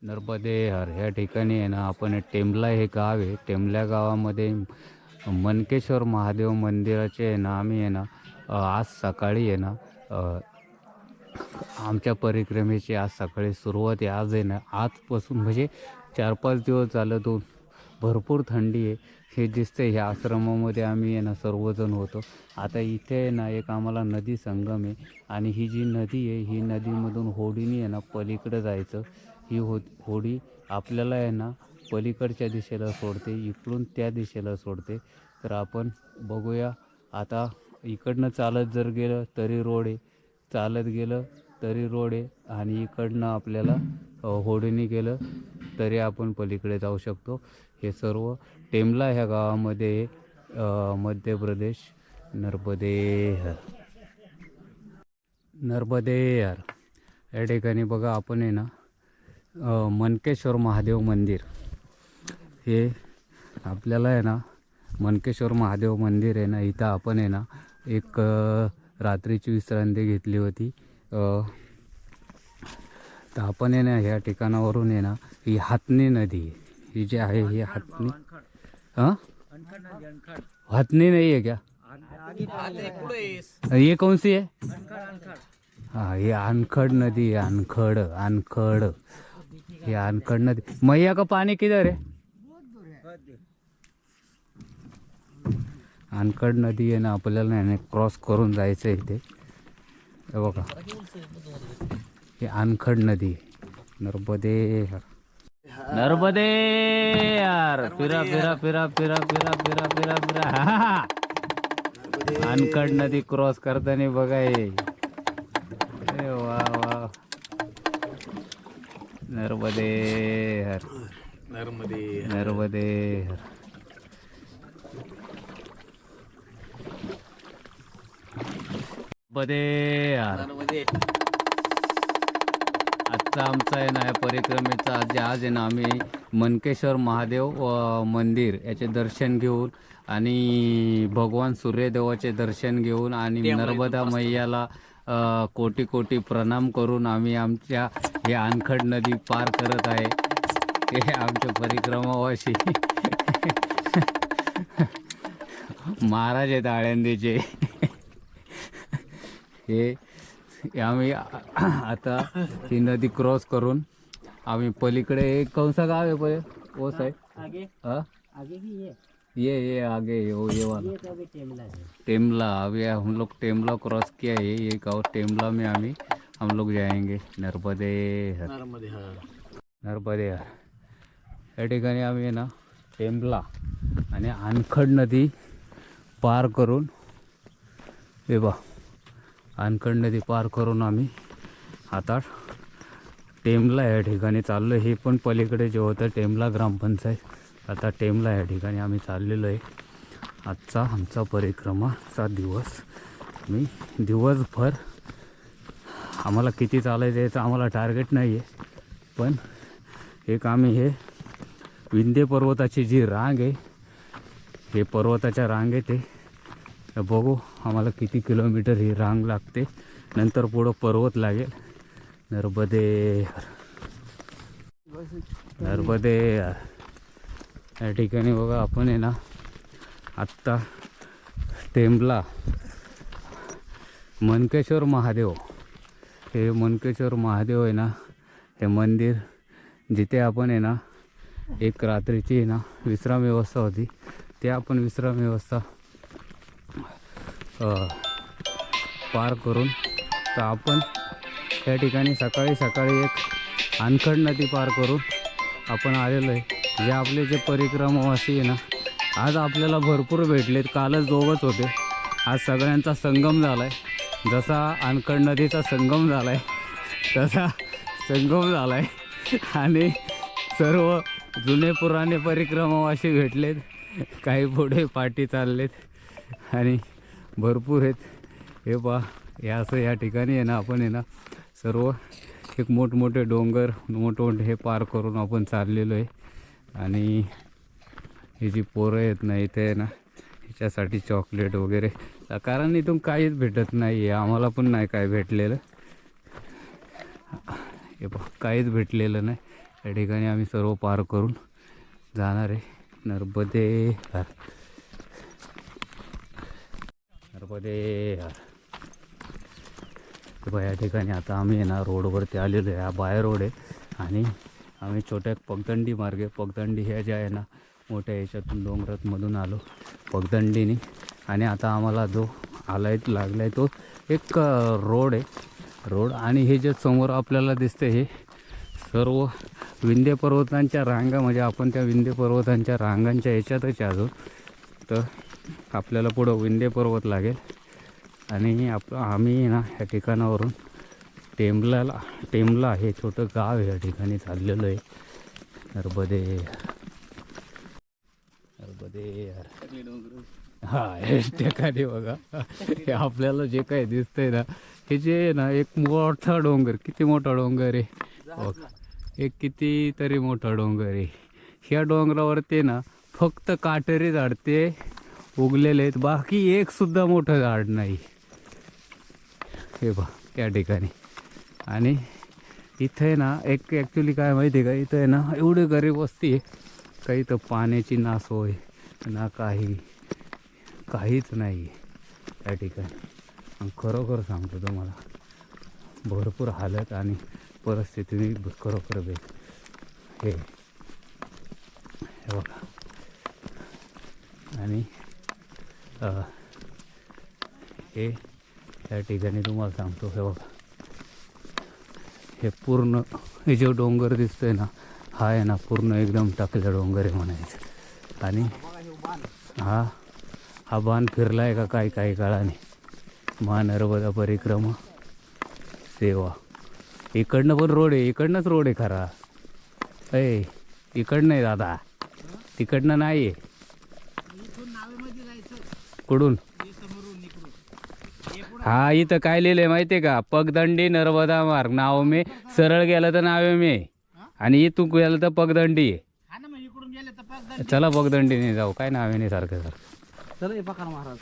नर्मदे हर ह्या ठिकाणी आहे ना आपण टेमला हे गाव आहे. टेमल्या गावामध्ये मनकेश्वर महादेव मंदिराचे आहे ना आम्ही आहे ना आज सकाळी आहे ना आमच्या परिक्रमेची आज सकाळी सुरुवात आहे. आज आहे ना आजपासून म्हणजे 4-5 दिवस झालं तो भरपूर थंडी आहे. हे दिसते ह्या आश्रमामध्ये आम्ही आहे ना सर्वजण होतो. आता इथे आहे ना एक आम्हाला नदी संगम आहे आणि ही जी नदी आहे ही नदीमधून होडीने आहे ना पलीकडे जायचं. ही होडी आपल्याला आहे ना पलीकडच्या दिशेला सोडते, इकडून त्या दिशेला सोडते. तर आपण बघूया. आता इकडनं चालत जर गेलं तरी रोड आहे, चालत गेलं तरी रोड आहे आणि इकडनं आपल्याला होडीने गेलं तरी आपण पलीकडे जाऊ शकतो. हे सर्व टेमला ह्या गावामध्ये मध्य प्रदेश. नर्मदे हर. नर्मदे हर. या ठिकाणी बघा आपण आहे ना मनकेश्वर महादेव मंदिर हे आपल्याला आहे ना मनकेश्वर महादेव मंदिर आहे ना इथं आपण आहे ना एक रात्रीची विश्रांती घेतली होती. तर आपण आहे ना ह्या ठिकाणावरून आहे ना ही हातनी नदी ही जी आहे ही हातनी हातनी नहीं है क्या? ये कौन सी है? हाँ ये अनखड़ नदी है. अनखड़ अनखड़ ये अनखड़ नदी. मैया का पानी किधर है? अनखड़ नदी आहे ना आपल्याला क्रॉस करून जायचं आहे इथे. हे बघा हे अनखड़ नदी. नर्मदे हर. नर्मदे यार. फिरा फिरा फिरा फिरा फिरा फिरा फिरा फिरा. अनखड़ नदी क्रॉस करताना बघा हे. अरे वा वा. नर्मदे हर. नर्मदे नर्मदे हर. नर्मदे यार. आजचा आमचा आहे ना या परिक्रमेचा आज आहे ना आम्ही मनकेश्वर महादेव मंदिर याचे दर्शन घेऊन आणि भगवान सूर्यदेवाचे दर्शन घेऊन आणि नर्मदा मैयाला कोटी कोटी प्रणाम करून आम्ही आमच्या हे अनखड नदी पार करत आहे. हे आमच्या परिक्रमावासी महाराज आहेत आळंदीचे. हे आम्ही आता ही नदी क्रॉस करून आम्ही पलीकडे कौन सा गाँव है पहले वो साइड आगे आगे भी ये आगे ये वाला टेमला. अभी हम लोग टेमला क्रॉस किया है. ये गाँव टेमला में हम लोग जाएंगे. नर्मदे हर. नर्मदे हर. या ठिकाणी आम्ही ना टेमला आणि अनखड नदी पार करून हे बा अनखड नदी पार करून आम्ही आता टेमला या ठिकाणी चाललो. हे पण पलीकडे जे होतं टेमला ग्रामपंचायत. आता टेमला या ठिकाणी आम्ही चाललेलो आहे. आजचा आमचा परिक्रमाचा दिवस. मी दिवसभर आम्हाला किती चालायचं याचं आम्हाला टार्गेट नाही आहे, पण एक आम्ही हे विंध्य पर्वताची जी रांग आहे हे पर्वताच्या रांगेत आहे. बघू आम्हाला किती किलोमीटर ही रांग लागते. नंतर पुढं पर्वत लागेल. नर्मदे हर. नर्मदे हर. या ठिकाणी बघा आपण आहे ना आत्ता टेमला मनकेश्वर महादेव हे मनकेश्वर महादेव आहे ना हे मंदिर जिथे आपण आहे ना एक रात्रीची आहे ना विश्राम व्यवस्था होती. ते आपण विश्राम व्यवस्था पार करून तर आपण त्या ठिकाणी सकाळी एक अनखड नदी पार करून आपण आलेलो आहे. जे आपले जे परिक्रमावासी आहे ना आज आपल्याला भरपूर भेटलेत. कालच दोघंच होते. आज सगळ्यांचा संगम झाला आहे. जसा अनखड नदीचा संगम झाला आहे तसा संगम झाला आहे आणि सर्व जुने पुराणे परिक्रमावासी भेटलेत. काही पुढे पाठी चाललेत आणि भरपूर आहेत. हे पहा हे असं या ठिकाणी आहे ना आपण आहे ना सर्व एक मोठमोठे डोंगर मोठमोठे हे पार करून आपण चाललेलो आहे. आणि ही जी पोरं आहेत ना इथे आहे ना ह्याच्यासाठी चॉकलेट वगैरे कारण इथून काहीच भेटत नाही आहे. आम्हाला पण नाही काय भेटलेलं. हे पहा काहीच भेटलेलं नाही. या ठिकाणी आम्ही सर्व पार करून जाणार आहे नर्मदे हर, नर्मदे हर. या ठिकाणी आता आम्ही आहे ना रोडवरती आलेलो आहे. हा बाय रोड आहे आणि आम्ही छोट्या पगदंडी मार्गे, पगदंडी ह्या ज्या आहे ना मोठ्या याच्यातून डोंगरातमधून आलो पगदंडीने. आणि आता आम्हाला जो लागला आहे तो एक रोड आहे, रोड. आणि हे जे समोर आपल्याला दिसतं हे सर्व विंध्य पर्वतांच्या रांगा, म्हणजे आपण त्या विंध्य पर्वतांच्या रांगांच्या याच्यातच अजून. तर आपल्याला पुढं विंध्य पर्वत लागेल. आणि आम्ही ना ह्या ठिकाणावरून टेमला हे छोटं गाव आहे या ठिकाणी चाललेलो आहे. नर्मदे हा हेच ठिकाणी बघा. हे आपल्याला जे काही दिसतंय ना हे जे ना एक मोठा डोंगर, किती मोठा डोंगर आहे बघा, एक कितीतरी मोठा डोंगर आहे. ह्या डोंगरावरती ना फक्त काटेरी झाड ते उगलेले आहेत, बाकी एक सुद्धा मोठं झाड नाही हे बघ त्या ठिकाणी. आणि इथं आहे ना एक ॲक्च्युली काय माहिती आहे का, इथं आहे ना एवढी गरीब वस्ती आहे, काही तर पाण्याची ना सोय ना काहीच नाही त्या ठिकाणी. आणि खरोखर सांगतो तुम्हाला भरपूर हालत आणि परिस्थिती खरोखर हे बघा. आणि हे या ठिकाणी तुम्हाला सांगतो हे बघा, हे पूर्ण हे जो डोंगर दिसतोय ना हा आहे ना पूर्ण एकदम टाकलेला डोंगर आहे म्हणायचं. आणि हा बाण फिरला आहे का काही काळाने, महानर्मदा परिक्रमा सेवा. इकडनं पण रोड आहे, इकडनंच रोड आहे खरा. इकडनं आहे दादा, तिकडनं नाही आहे. कुठून? हा इथं काय लिहिलंय माहितीये का, पगदंडी नर्मदा मार्ग नाव में, सरळ गेलं तर नावे में आणि इथून गेलं तर पगदंडी आहे. चला पगदंडीने जाऊ, काय नावेने सारखं महाराज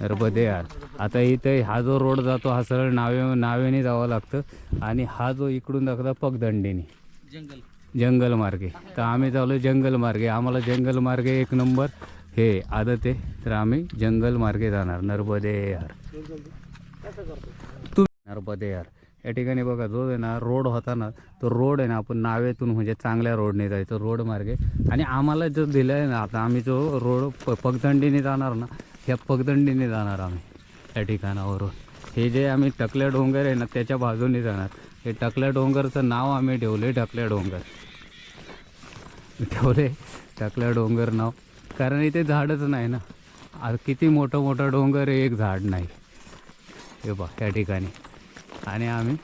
नर्मदे यार. आता इथे हा जो रोड जातो हा सरळ नावेने जावं लागतं आणि हा जो इकडून दाखवता पगदंडीने जंगल मार्गे. तर आम्ही चालू जंगल मार्गे, आम्हाला जंगल मार्गे एक नंबर हे आदत आहे, तर आम्ही जंगल मार्गे जाणार. नर्मदे यार नर्मदे यार. या ठिकाणी बघा जो आहे ना रोड होता ना तो रोड आहे ना आपण नावेतून म्हणजे चांगल्या रोडने जायचं रोड मार्गे. आणि आम्हाला जो दिलं आहे ना आता आम्ही जो रोड पगदंडीने जाणार ना ह्या पगदंडीने जाणार आम्ही या ठिकाणावरून. हे जे आम्ही टकल्या डोंगर आहे ना त्याच्या बाजूने जाणार. हे टकल्या डोंगरचं नाव आम्ही ठेवले टकल्या डोंगर नाव, कारण इथे झाडच नाही ना. किती मोठा डोंगर आहे, एक झाड नाही हे बघ या ठिकाणी. आणि आम्ही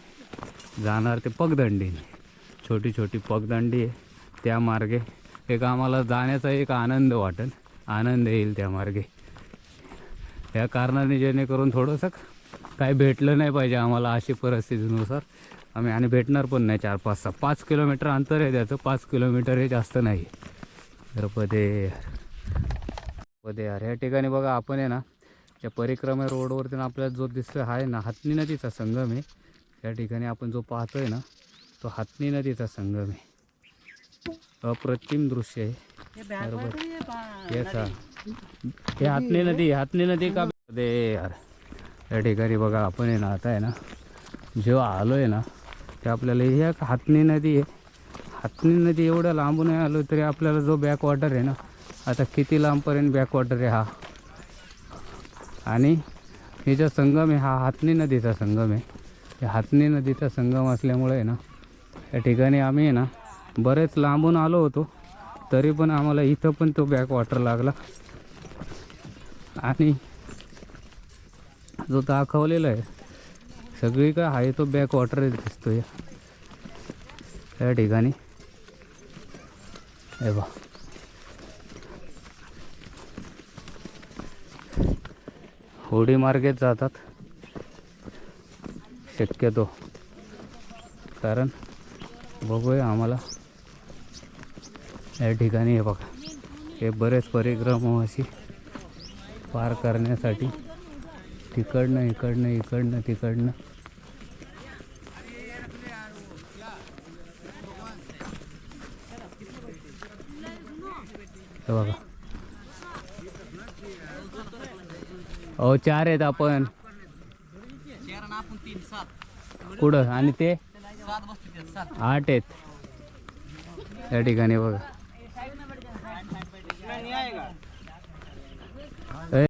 जाणार ते पगदंडीने, छोटी पगदंडी आहे त्या मार्गे. एक आम्हाला जाण्याचा एक आनंद येईल त्या मार्गे. या कारणाने जेणेकरून थोडंसं काय भेटलं नाही पाहिजे आम्हाला अशी परिस्थितीनुसार आम्ही, आणि भेटणार पण नाही. 4-5 किलोमीटर अंतर आहे त्याचं, 5 किलोमीटर हे जास्त नाही. नर्मदे यार. या ठिकाणी बघा आपण आहे ना त्या परिक्रमा रोडवरती आपल्याला जो दिसतोय हा आहे ना हातनी नदीचा संगम आहे. या ठिकाणी आपण जो पाहतोय ना तो हातनी नदीचा संगम आहे. अप्रतिम दृश्य आहे. याचा हे हातनी नदी का यार. या ठिकाणी बघा आपण आहे ना आता आहे ना जेव्हा आलो आहे ना ते आपल्याला ही एक हातनी नदी आहे. हातनी नदी एवढ्या लांबून आलो तरी आपल्याला जो बॅकवॉटर आहे ना आता किती लांबपर्यंत बॅकवॉटर आहे हा. आणि हे जो संगम आहे हा हातनी नदीचा संगम आहे. या हातनी नदीचा संगम असल्यामुळे आहे ना या ठिकाणी आम्ही आहे ना बरेच लांबून आलो होतो तरी पण आम्हाला इथं पण तो बॅकवॉटर लागला. आणि जो दाखवलेला आहे सगळी काय आहे तो बॅकवॉटर दिसतो या ठिकाणी. हे बा होडी मार्गेत जातात शक्यतो, कारण बघूया आम्हाला या ठिकाणी हे बघा हे बरेच परिक्रमावासी पार करण्यासाठी तिकडनं हे बघा. हो 4 आहेत आपण. कुठं आणि ते 8 आहेत त्या ठिकाणी बघा.